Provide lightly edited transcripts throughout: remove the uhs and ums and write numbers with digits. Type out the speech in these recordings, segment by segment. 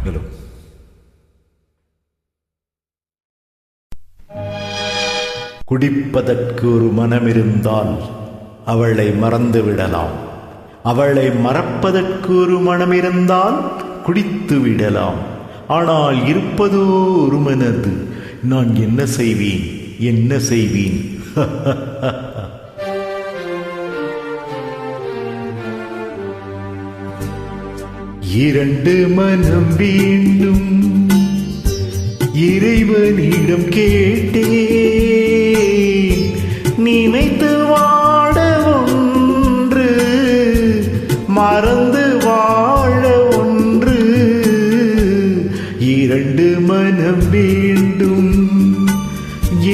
Hello. குடிப்பதற்கு ஒரு மனமிருந்தால் அவளை மறந்து விடலாம். அவளை மறப்பதற்கு ஒரு மனமிருந்தால் குடித்து விடலாம். ஆனால் இருப்பதோ ஒரு மனது. நான் என்ன செய்வேன், என்ன செய்வேன்? இரண்டு மனம் வேண்டும் இறைவனிடம் கேட்டேன். நினைத்து வாழ ஒன்று, மறந்து வாழ ஒன்று. இரண்டு மனம் வேண்டும்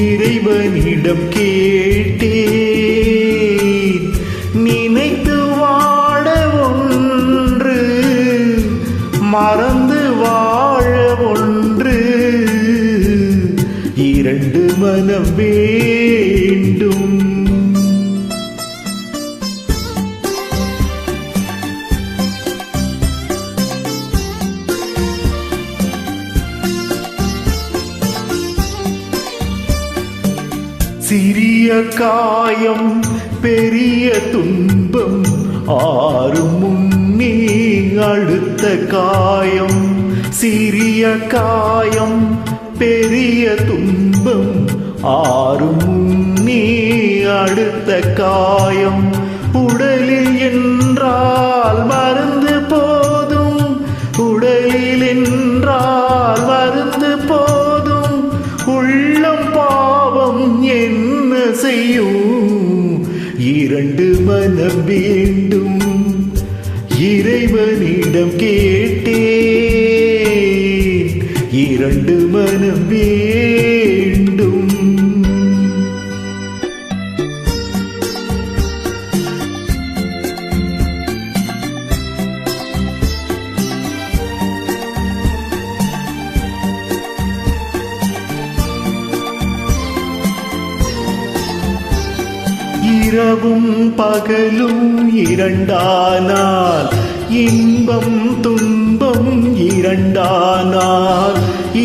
இறைவனிடம் கேட்டேன். நினைத்து வாழ ஒன்று, மறந்து வாழ ஒன்று. இரண்டு மனம் வேண்டும். சிறிய காயம் பெரிய துன்பம் ஆறும் முன்னே அடுத்த காயம். சிறிய காயம் பெரிய துன்பம் ஆறும் முன்னே அடுத்த காயம். உடலில் என்றால் மருந்து போதும், உடலில் என்றால் மருந்து போதும். உள்ளம் பாவம் என்ன செய்யும்? இரண்டு மனம் வேண்டும் இறைவனிடம் கேட்டேன். இரண்டு மனம் வேண்டும். இரவும் பகலும் இரண்டானால், இன்பம் துன்பம் இரண்டானால்.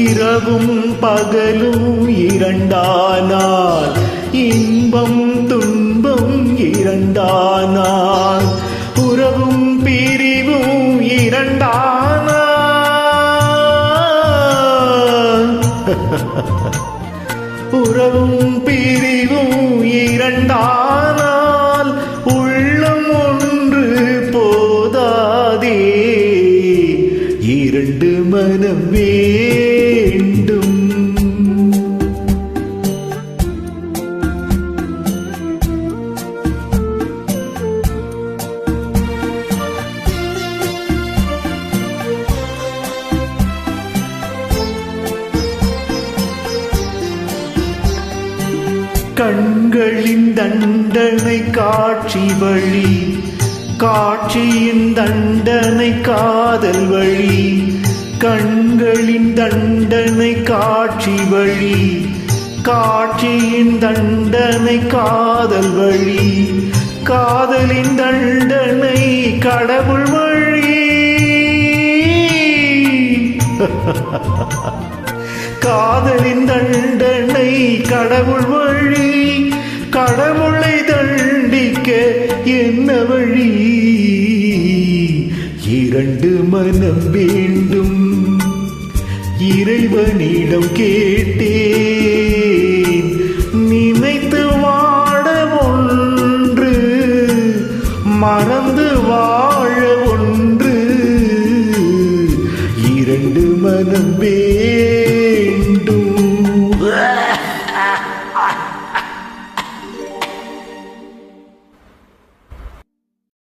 இரவும் பகலும் இரண்டானால், இன்பம் துன்பம் இரண்டானால். உறவும் பிரிவும் இரண்டானால், உறவும் பிரிவும் இரண்டானால். உள்ளம் ஒன்று போதாதே, இரண்டு மனம் வேண்டும். கண்களின் தண்டனை காட்சி வழி, காட்சியின் தண்டனை காதல் வழி. கண்களின் தண்டனை காட்சி வழி, காட்சியின் தண்டனை காதல் வழி. காதலின் தண்டனை கடவுள் வழி. காதலின் தண்டனை கடவுள் வழி. கடவுளை தண்டிக்க என்ன வழி? இரண்டு மனம் வேண்டும் இறைவனிடம் கேட்டேன்.